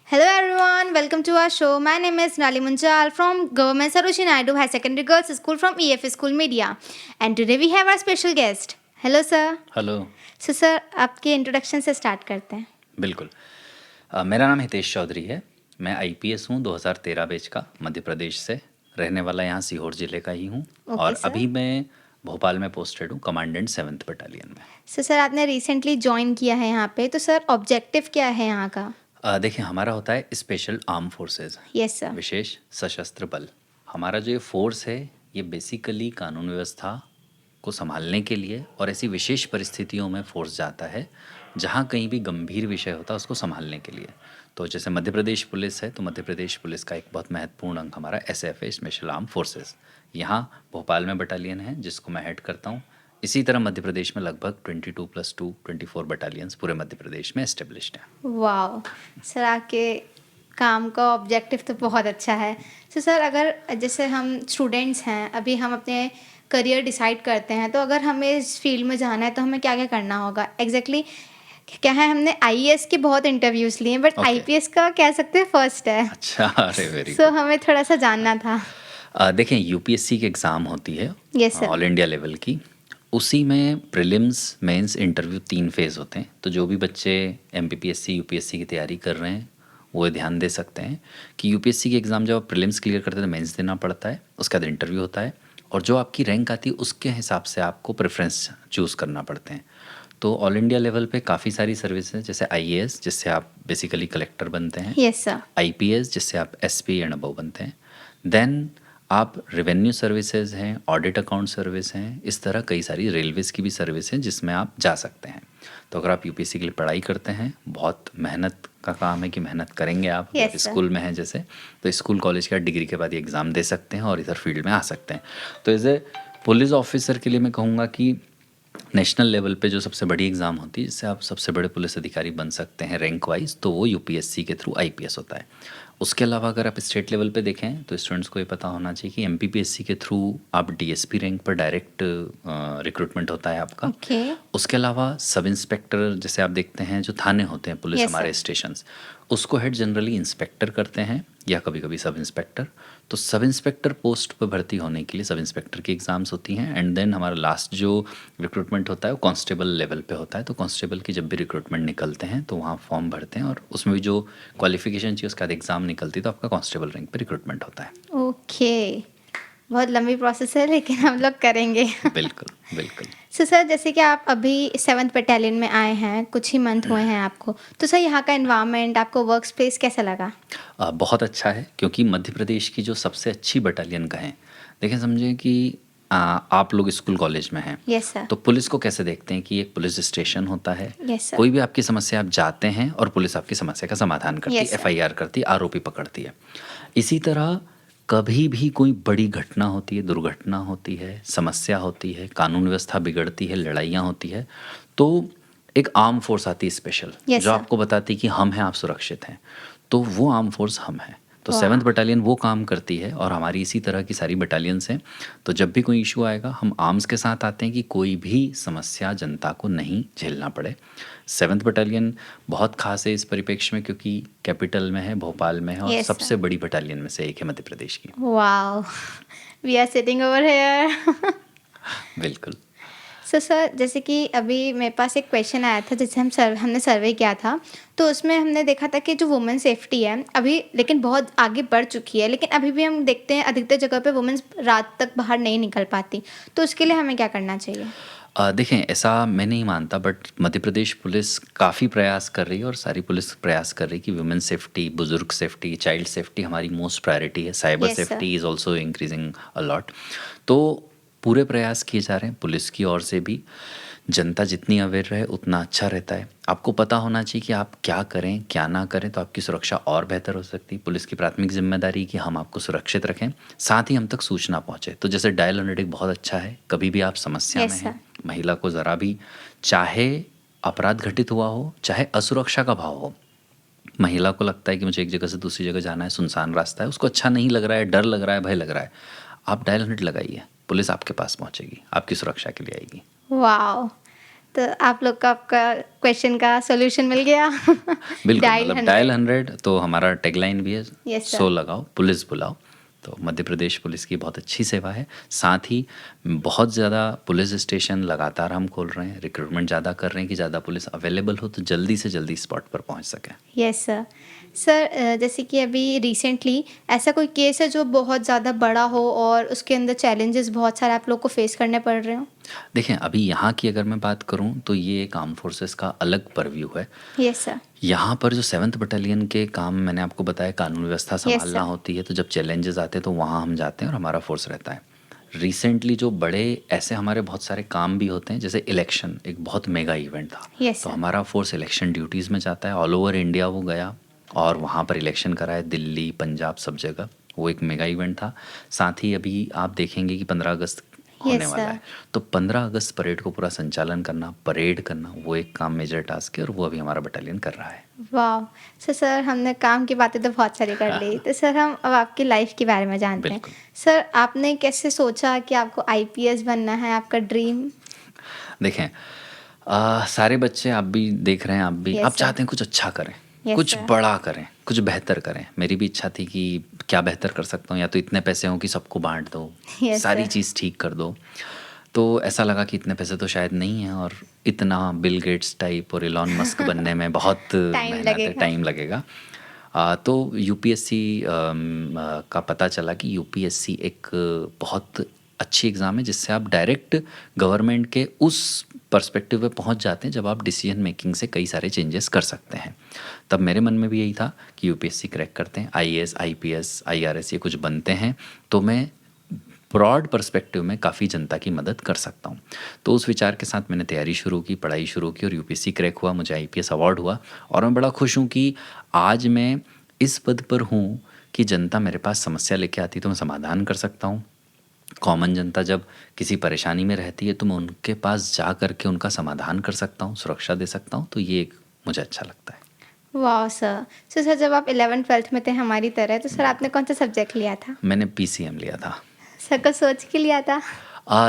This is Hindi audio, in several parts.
Hello everyone, welcome to our show. My name is Nali Munjal from Government Sarojini Naidu High Secondary Girls School from EF School Media. And today we have our special guest. Hello sir. Hello. So sir, आपके इंट्रोडक्शन से स्टार्ट करते हैं। बिल्कुल। मेरा नाम हितेश चौधरी है। मैं आईपीएस हूँ 2013 बैच का, मध्य प्रदेश से, रहने वाला यहाँ सीहोर ज़िले का ही हूँ। और sir. अभी मैं भोपाल में पोस्टेड हूँ, कमांडेंट 7th बटालियन में। सर आपने रिसेंटली ज्वाइन किया है यहाँ पे, तो सर ऑब्जेक्टिव क्या है यहाँ का? देखिए, हमारा होता है special arm forces. Yes sir. विशेष सशस्त्र बल। हमारा जो ये फोर्स है, ये बेसिकली कानून व्यवस्था को संभालने के लिए और ऐसी विशेष परिस्थितियों में फोर्स जाता है जहाँ कहीं भी गंभीर विषय होता है उसको संभालने के लिए। तो जैसे मध्य प्रदेश पुलिस है, तो मध्य प्रदेश पुलिस का एक बहुत महत्वपूर्ण अंग हमारा एसएफ है, स्पेशल आर्म फोर्सेस। यहाँ भोपाल में बटालियन है जिसको मैं हेड करता हूँ। इसी तरह मध्य प्रदेश में लगभग 22+2 24 बटालियंस पूरे मध्य प्रदेश में एस्टेब्लिश्ड हैं। वाह सर, आपके काम का ऑब्जेक्टिव तो बहुत अच्छा है। तो सर अगर जैसे हम स्टूडेंट्स हैं, अभी हम अपने करियर डिसाइड करते हैं, तो अगर हमें इस फील्ड में जाना है तो हमें क्या क्या करना होगा एग्जैक्टली? क्या है, हमने आईएएस के बहुत इंटरव्यूज लिए बट आईपीएस का कह सकते हैं फर्स्ट है। अच्छा, अरे वेरी सो हमें थोड़ा सा जानना था। देखें, यूपीएससी की एग्ज़ाम होती है yes sir. All India level की। उसी में प्रीलिम्स, मेंस, इंटरव्यू 3 फेज़ होते हैं। तो जो भी बच्चे एमपीपीएससी यूपीएससी की तैयारी कर रहे हैं वो ध्यान दे सकते हैं कि यूपीएससी की एग्ज़ाम जब आप प्रीलिम्स क्लियर करते हैं तो मेंस देना पड़ता है, उसके बाद इंटरव्यू होता है, और जो आपकी रैंक आती है उसके हिसाब से आपको प्रेफरेंस चूज़ करना पड़ते हैं। तो ऑल इंडिया लेवल पे काफ़ी सारी सर्विस हैं, जैसे आईएएस जिससे आप बेसिकली कलेक्टर बनते हैं। Yes sir. आईपीएस जिससे आप एसपी एंड अबव बनते हैं। देन आप रेवेन्यू सर्विसेज हैं, ऑडिट अकाउंट सर्विस हैं, इस तरह कई सारी रेलवेज़ की भी सर्विस हैं जिसमें आप जा सकते हैं। तो अगर आप यूपीएससी के लिए पढ़ाई करते हैं, बहुत मेहनत का काम है कि मेहनत करेंगे आप। Yes, स्कूल में हैं जैसे, तो स्कूल कॉलेज का डिग्री के बाद ये एग्ज़ाम दे सकते हैं और इधर फील्ड में आ सकते हैं। तो एज ए पुलिस ऑफिसर के लिए मैं कहूँगा कि नेशनल लेवल पे जो सबसे बड़ी एग्ज़ाम होती है जिससे आप सबसे बड़े पुलिस अधिकारी बन सकते हैं रैंक वाइज, तो वो यूपीएससी के थ्रू आईपीएस होता है। उसके अलावा अगर आप स्टेट लेवल पे देखें तो स्टूडेंट्स को ये पता होना चाहिए कि एमपीपीएससी के थ्रू आप डीएसपी रैंक पर डायरेक्ट रिक्रूटमेंट होता है आपका। उसके अलावा सब इंस्पेक्टर, जैसे आप देखते हैं जो थाने होते हैं पुलिस हमारे स्टेशंस, उसको हेड जनरली इंस्पेक्टर करते हैं या कभी कभी सब इंस्पेक्टर। तो सब इंस्पेक्टर पोस्ट पर भर्ती होने के लिए सब इंस्पेक्टर की एग्ज़ाम्स होती हैं। एंड देन हमारा लास्ट जो रिक्रूटमेंट होता है वो कांस्टेबल लेवल पे होता है। तो कांस्टेबल की जब भी रिक्रूटमेंट निकलते हैं तो वहाँ फॉर्म भरते हैं और उसमें भी जो क्वालिफिकेशन चाहिए उसके बाद एग्ज़ाम निकलती है, तो आपका कांस्टेबल रैंक पे रिक्रूटमेंट होता है। ओके, बहुत लंबी प्रोसेस है लेकिन हम लोग करेंगे। बिल्कुल बिल्कुल। सो सर जैसे कि आप अभी 7th बटालियन में आए हैं, कुछ ही मंथ हुए हैं आपको, तो सर यहाँ का एनवायरनमेंट, आपको वर्क स्पेस कैसा लगा? बहुत अच्छा है, क्योंकि मध्य प्रदेश की जो सबसे अच्छी बटालियन कहें, देखें समझें कि आप लोग स्कूल कॉलेज में हैं। Yes sir. तो पुलिस को कैसे देखते हैं कि एक पुलिस स्टेशन होता है। Yes sir. कोई भी आपकी समस्या आप जाते हैं और पुलिस आपकी समस्या का समाधान करती है, Yes, sir. एफआईआर करती है, आरोपी पकड़ती है। इसी तरह कभी भी कोई बड़ी घटना होती है, दुर्घटना होती है, समस्या होती है, कानून व्यवस्था बिगड़ती है, लड़ाइयाँ होती है, तो एक आर्म फोर्स आती है स्पेशल, Yes, जो sir. आपको बताती है कि हम हैं, आप सुरक्षित हैं। तो वो आर्म फोर्स हम हैं। तो वाह। 7th बटालियन वो काम करती है और हमारी इसी तरह की सारी बटालियंस हैं। तो जब भी कोई इशू आएगा हम आर्म्स के साथ आते हैं कि कोई भी समस्या जनता को नहीं झेलना पड़े। 7th बटालियन बहुत खास है इस परिप्रेक्ष्य में, क्योंकि कैपिटल में है, भोपाल में है, और Yes, sir. सबसे बड़ी बटालियन में से एक है मध्य प्रदेश की। Wow, we are sitting over here. बिल्कुल। सो सर जैसे कि अभी मेरे पास एक क्वेश्चन आया था, जैसे हमने सर्वे किया था, तो उसमें हमने देखा था कि जो वुमेन सेफ्टी है अभी लेकिन बहुत आगे बढ़ चुकी है, लेकिन अभी भी हम देखते हैं अधिकतर जगह पे वुमेन्स रात तक बाहर नहीं निकल पाती, तो उसके लिए हमें क्या करना चाहिए? देखें, ऐसा मैं नहीं मानता, बट मध्य प्रदेश पुलिस काफ़ी प्रयास कर रही है और सारी पुलिस प्रयास कर रही है कि वुमेन सेफ्टी, बुजुर्ग सेफ्टी, चाइल्ड सेफ्टी हमारी मोस्ट प्रायोरिटी है। Cyber yes sir. Safety is also increasing a lot. तो पूरे प्रयास किए जा रहे हैं पुलिस की ओर से भी। जनता जितनी अवेयर रहे उतना अच्छा रहता है। आपको पता होना चाहिए कि आप क्या करें क्या ना करें, तो आपकी सुरक्षा और बेहतर हो सकती है। पुलिस की प्राथमिक जिम्मेदारी कि हम आपको सुरक्षित रखें, साथ ही हम तक सूचना पहुंचे। तो जैसे डायल 100 एक बहुत अच्छा है। कभी भी आप समस्या में यस हैं, सर। महिला को ज़रा भी, चाहे अपराध घटित हुआ हो, चाहे असुरक्षा का भाव हो, महिला को लगता है कि मुझे एक जगह से दूसरी जगह जाना है, सुनसान रास्ता है, उसको अच्छा नहीं लग रहा है, डर लग रहा है, भय लग रहा है, आप डायल 100 लगाइए, पुलिस आपके पास पहुंचेगी, आपकी सुरक्षा के लिए आएगी। वाओ! तो आप लोग को आपका क्वेश्चन का सॉल्यूशन मिल गया। बिल्कुल, डायल मतलब डायल 100। 100 तो हमारा टैगलाइन भी है, यस सर। 100 लगाओ, पुलिस बुलाओ। तो मध्य प्रदेश पुलिस की बहुत अच्छी सेवा है। साथ ही बहुत ज़्यादा पुलिस स्टेशन लगातार हम खोल रहे हैं, रिक्रूटमेंट ज़्यादा कर रहे हैं कि ज़्यादा पुलिस अवेलेबल हो तो जल्दी से जल्दी स्पॉट पर पहुंच सकें। Yes sir. सर जैसे कि अभी रिसेंटली ऐसा कोई केस है जो बहुत ज़्यादा बड़ा हो और उसके अंदर चैलेंजेस बहुत सारे आप लोग को फेस करने पड़ रहे हो? देखें, अभी यहाँ की अगर मैं बात करूँ तो ये एक आर्म फोर्सेस का अलग परव्यू है। Yes sir. यहाँ पर जो 7th बटालियन के काम मैंने आपको बताया, कानून व्यवस्था यस संभालना सर। होती है, तो जब चैलेंजेस आते हैं तो वहाँ हम जाते हैं और हमारा फोर्स रहता है। रिसेंटली जो बड़े ऐसे हमारे बहुत सारे काम भी होते हैं, जैसे इलेक्शन एक बहुत मेगा इवेंट था, यस तो सर। हमारा फोर्स इलेक्शन ड्यूटीज़ में जाता है। ऑल ओवर इंडिया वो गया और वहाँ पर इलेक्शन कराए, दिल्ली, पंजाब, सब जगह। वो एक मेगा इवेंट था। साथ ही अभी आप देखेंगे कि 15 अगस्त होने यस वाला सर। है, तो 15 अगस्त परेड को पूरा संचालन करना, परेड करना, वो एक काम मेजर टास्क है और वो अभी हमारा बटालियन कर रहा है। वाह! सर हमने काम की बातें तो बहुत सारी कर ली, तो सर हम अब आपकी लाइफ के बारे में जानते हैं। बिल्कुल। सर आपने कैसे सोचा कि आपको आईपीएस बनना है, आपका ड्रीम? देखें, सारे बच्चे, आप भी देख रहे हैं, आप भी, यस आप सर। चाहते हैं कुछ अच्छा करें, यस कुछ सर। बड़ा करें, कुछ बेहतर करें। मेरी भी इच्छा थी कि क्या बेहतर कर सकता हूँ, या तो इतने पैसे हों कि सबको बांट दो, यस सारी सर। चीज़ ठीक कर दो। तो ऐसा लगा कि इतने पैसे तो शायद नहीं हैं और इतना बिल गेट्स टाइप और इलॉन मस्क बनने में बहुत टाइम मेहनत है, लगेगा। टाइम लगेगा। तो यूपीएससी का पता चला कि यूपीएससी एक बहुत अच्छी एग्ज़ाम है, जिससे आप डायरेक्ट गवर्नमेंट के उस पर्सपेक्टिव पे पहुंच जाते हैं जब आप डिसीजन मेकिंग से कई सारे चेंजेस कर सकते हैं। तब मेरे मन में भी यही था कि यूपीएससी क्रैक करते हैं, आईएएस, आईपीएस, आईआरएस ये कुछ बनते हैं, तो मैं ब्रॉड पर्सपेक्टिव में काफ़ी जनता की मदद कर सकता हूँ। तो उस विचार के साथ मैंने तैयारी शुरू की, पढ़ाई शुरू की और यूपीएससी क्रैक हुआ, मुझे आईपीएस अवार्ड हुआ। और मैं बड़ा खुश हूँ कि आज मैं इस पद पर हूँ कि जनता मेरे पास समस्या लेके आती है तो मैं समाधान कर सकता हूँ। कॉमन जनता जब किसी परेशानी में रहती है तो मैं उनके पास जा कर के उनका समाधान कर सकता हूँ, सुरक्षा दे सकता हूँ, तो ये एक मुझे अच्छा लगता है। वाह सर! सर जब आप 11th-12th में थे हमारी तरह, तो सर आपने कौन सा सब्जेक्ट लिया था? मैंने पीसीएम लिया था। सर को सोच के लिया था?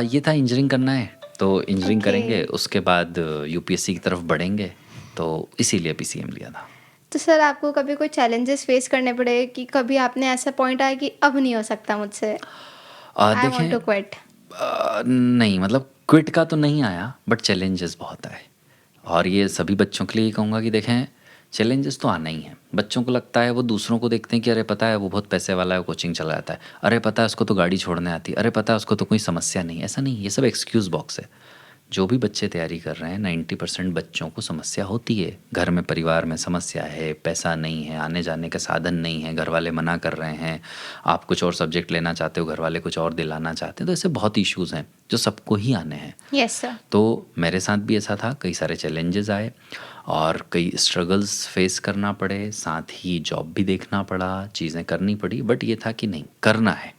ये था इंजीनियरिंग करना है, तो इंजीनियरिंग ओके। करेंगे, उसके बाद यूपीएससी की तरफ बढ़ेंगे, तो इसीलिए पीसीएम लिया था। तो सर आपको कभी कोई चैलेंजेस फेस करने पड़े कि कभी आपने ऐसा पॉइंट आया कि अब नहीं हो सकता मुझसे, आई वांट देखें, टू क्विट? नहीं, मतलब क्विट का तो नहीं आया, बट चैलेंजेस बहुत आए। और ये सभी बच्चों के लिए ही कहूँगा कि देखें, चैलेंजेस तो आना ही है। बच्चों को लगता है, वो दूसरों को देखते हैं कि अरे पता है वो बहुत पैसे वाला है, वो कोचिंग चला जाता है, अरे पता है उसको तो गाड़ी छोड़ने आती है, अरे पता है उसको तो कोई समस्या नहीं। ऐसा नहीं, ये सब एक्सक्यूज़ बॉक्स है। जो भी बच्चे तैयारी कर रहे हैं, 90% बच्चों को समस्या होती है। घर में, परिवार में समस्या है, पैसा नहीं है, आने जाने का साधन नहीं है, घर वाले मना कर रहे हैं, आप कुछ और सब्जेक्ट लेना चाहते हो, घर वाले कुछ और दिलाना चाहते हैं, तो ऐसे बहुत इश्यूज़ हैं जो सबको ही आने हैं। Yes sir. तो मेरे साथ भी ऐसा था, कई सारे चैलेंजेस आए और कई स्ट्रगल्स फेस करना पड़े, साथ ही जॉब भी देखना पड़ा, चीज़ें करनी पड़ी, बट ये था कि नहीं, करना है।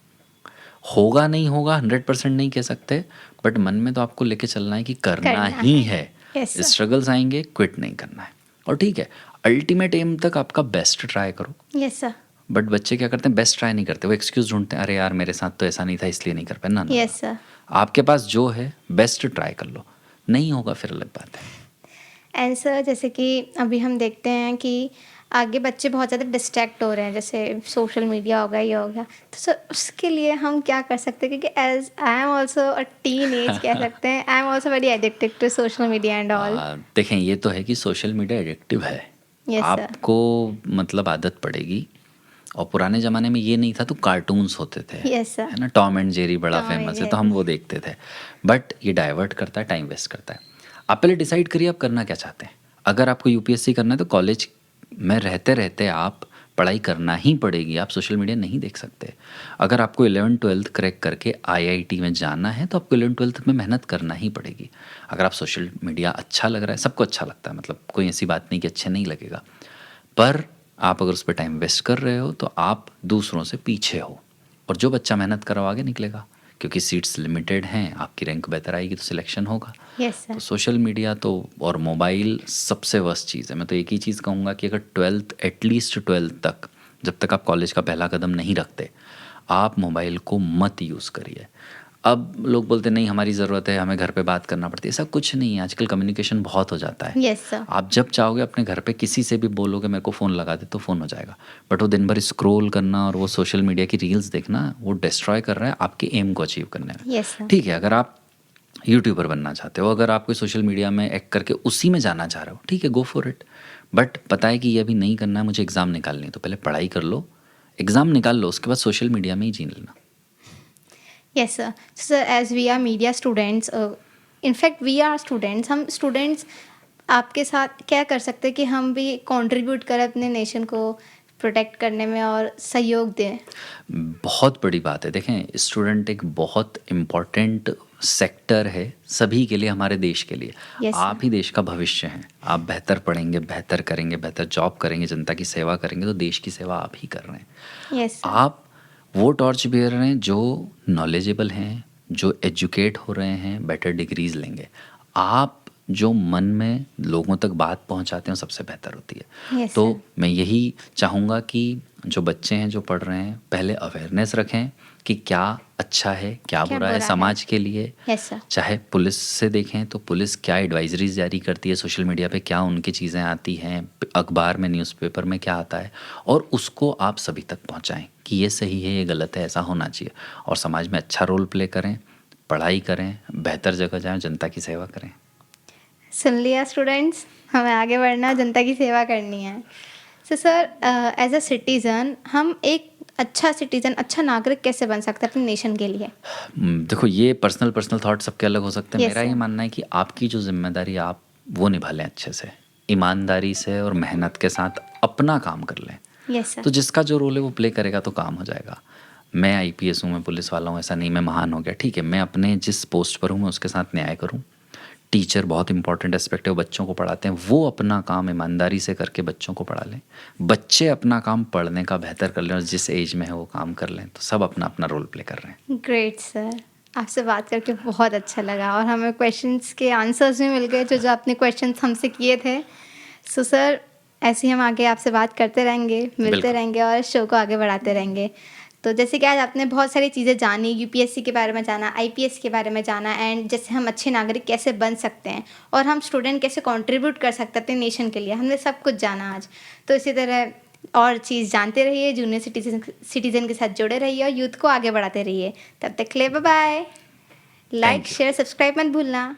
होगा नहीं होगा 100% नहीं कह सकते, बट मन में तो आपको लेके चलना है कि करना करना ही है। है। Yes sir. स्ट्रगल्स आएंगे, क्विट नहीं करना है। और ठीक है, अल्टीमेट एम तक आपका बेस्ट ट्राई करो। Yes sir. बट बच्चे क्या करते हैं, बेस्ट ट्राई नहीं करते, वो एक्सक्यूज ढूंढते हैं, अरे यार मेरे साथ तो ऐसा नहीं था इसलिए नहीं कर पाया। ना ना ना, यस सर। आपके पास जो है बेस्ट ट्राई कर लो, नहीं होगा फिर अलग बात है। एंड सर जैसे कि अभी हम देखते हैं कि आगे बच्चे बहुत ज़्यादा डिस्ट्रैक्ट हो रहे हैं, जैसे सोशल मीडिया हो गया, ये हो गया। तो सर उसके लिए हम क्या कर सकते हैं? क्योंकि as I am also a teenage कह सकते हैं, I am also very addicted to social media and all. देखें, ये तो है कि सोशल मीडिया एडिक्टिव है। Yes sir. आपको मतलब आदत पड़ेगी। और पुराने ज़माने में ये नहीं था तो कार्टून्स होते थे, यस सर। है ना, टॉम एंड जेरी बड़ा टॉम एंड फेमस है तो हम जेरी। वो देखते थे। बट ये डाइवर्ट करता है, टाइम वेस्ट करता है। आप पहले डिसाइड करिए आप करना क्या चाहते हैं। अगर आपको यूपीएससी करना है तो कॉलेज में रहते रहते आप पढ़ाई करना ही पड़ेगी, आप सोशल मीडिया नहीं देख सकते। अगर आपको 11th-12th क्रैक करके आईआईटी में जाना है तो आपको 11th-12th में मेहनत करना ही पड़ेगी। अगर आप सोशल मीडिया अच्छा लग रहा है, सबको अच्छा लगता है, मतलब कोई ऐसी बात नहीं कि अच्छे नहीं लगेगा, पर आप अगर उस पर टाइम वेस्ट कर रहे हो तो आप दूसरों से पीछे हो। और जो बच्चा मेहनत कर रहा हो आगे निकलेगा, क्योंकि सीट्स लिमिटेड हैं, आपकी रैंक बेहतर आएगी तो सिलेक्शन होगा। यस तो सर। सोशल मीडिया तो और मोबाइल सबसे वर्स्ट चीज़ है। मैं तो एक ही चीज़ कहूँगा कि अगर 12th एटलीस्ट 12th तक, जब तक आप कॉलेज का पहला कदम नहीं रखते, आप मोबाइल को मत यूज़ करिए। अब लोग बोलते नहीं हमारी ज़रूरत है, हमें घर पे बात करना पड़ती है, ऐसा कुछ नहीं है। आजकल कम्युनिकेशन बहुत हो जाता है। Yes sir. आप जब चाहोगे अपने घर पे किसी से भी बोलोगे मेरे को फ़ोन लगा दे तो फ़ोन हो जाएगा। बट वो दिन भर स्क्रॉल करना और वो सोशल मीडिया की रील्स देखना, वो डिस्ट्रॉय कर रहा है आपके एम को अचीव करने में। Yes sir. ठीक है, अगर आप यूट्यूबर बनना चाहते हो, अगर आप कोई सोशल मीडिया में एक्ट करके उसी में जाना चाह रहे हो, ठीक है, गो फॉर इट। बट पता है कि ये अभी नहीं करना है, मुझे एग्ज़ाम निकालनी है, तो पहले पढ़ाई कर लो, एग्ज़ाम निकाल लो, उसके बाद सोशल मीडिया में ही जी लेना। Yes sir. Sir as we are media students, in fact we are students, हम स्टूडेंट्स आपके साथ क्या कर सकते हैं कि हम भी कंट्रीब्यूट करें अपने नेशन को प्रोटेक्ट करने में और सहयोग दें? बहुत बड़ी बात है। देखें, स्टूडेंट एक बहुत इम्पॉर्टेंट सेक्टर है सभी के लिए, हमारे देश के लिए। यस आप सर। ही देश का भविष्य हैं। आप बेहतर पढ़ेंगे, बेहतर करेंगे, बेहतर जॉब करेंगे, जनता की सेवा करेंगे, तो देश की सेवा आप ही कर रहे हैं। Yes sir. आप वो टॉर्च बेयर हैं जो नॉलेजेबल हैं, जो एजुकेट हो रहे हैं, बेटर डिग्रीज लेंगे। आप जो मन में लोगों तक बात पहुंचाते हैं, वो सबसे बेहतर होती है। यस तो सर। मैं यही चाहूँगा कि जो बच्चे हैं जो पढ़ रहे हैं, पहले अवेयरनेस रखें कि क्या अच्छा है, क्या क्या बुरा है बुरा है? समाज के लिए। Yes sir. चाहे पुलिस से देखें तो पुलिस क्या एडवाइजरीज जारी करती है, सोशल मीडिया पे क्या उनकी चीज़ें आती हैं, अखबार में, न्यूज़पेपर में क्या आता है, और उसको आप सभी तक पहुंचाएं कि ये सही है, ये गलत है, ऐसा होना चाहिए। और समाज में अच्छा रोल प्ले करें, पढ़ाई करें, बेहतर जगह जाएं, जनता की सेवा करें। सुन लिया स्टूडेंट्स, हमें आगे बढ़ना, जनता की सेवा करनी है। So sir as a citizen हम एक अच्छा सिटीज़न, अच्छा नागरिक कैसे बन सकते हैं अपने नेशन के लिए? देखो, ये पर्सनल थॉट सबके अलग हो सकते हैं। यस मेरा ये सर। मानना है कि आपकी जो जिम्मेदारी आप वो निभा लें अच्छे से, ईमानदारी से और मेहनत के साथ अपना काम कर लें। यस तो सर। जिसका जो रोल है वो प्ले करेगा तो काम हो जाएगा। मैं आईपीएस हूँ, मैं पुलिस वाला हूँ, ऐसा नहीं मैं महान हो गया, ठीक है। मैं अपने जिस पोस्ट पर हूँ मैं उसके साथ न्याय करूँ। टीचर बहुत इंपॉर्टेंट एस्पेक्ट है, वो बच्चों को पढ़ाते हैं, वो अपना काम ईमानदारी से करके बच्चों को पढ़ा लें। बच्चे अपना काम पढ़ने का बेहतर कर लें और जिस एज में है वो काम कर लें, तो सब अपना अपना रोल प्ले कर रहे हैं। ग्रेट सर, आपसे बात करके बहुत अच्छा लगा और हमें क्वेश्चंस के आंसर्स भी मिल गए, जो आपने क्वेश्चंस हमसे किए थे। सो सर ऐसे ही हम आगे आपसे बात करते रहेंगे, मिलते बिल्कुल। रहेंगे और शो को आगे बढ़ाते रहेंगे। तो जैसे कि आज आपने बहुत सारी चीज़ें जानी, यूपीएससी के बारे में जाना, आईपीएस के बारे में जाना, एंड जैसे हम अच्छे नागरिक कैसे बन सकते हैं और हम स्टूडेंट कैसे कंट्रीब्यूट कर सकते हैं अपने नेशन के लिए, हमने सब कुछ जाना आज। तो इसी तरह और चीज़ जानते रहिए, जूनियर सिटीजन के साथ जुड़े रहिए और यूथ को आगे बढ़ाते रहिए। तब तक के लिए bye bye. Like, you. Share, subscribe मत भूलना।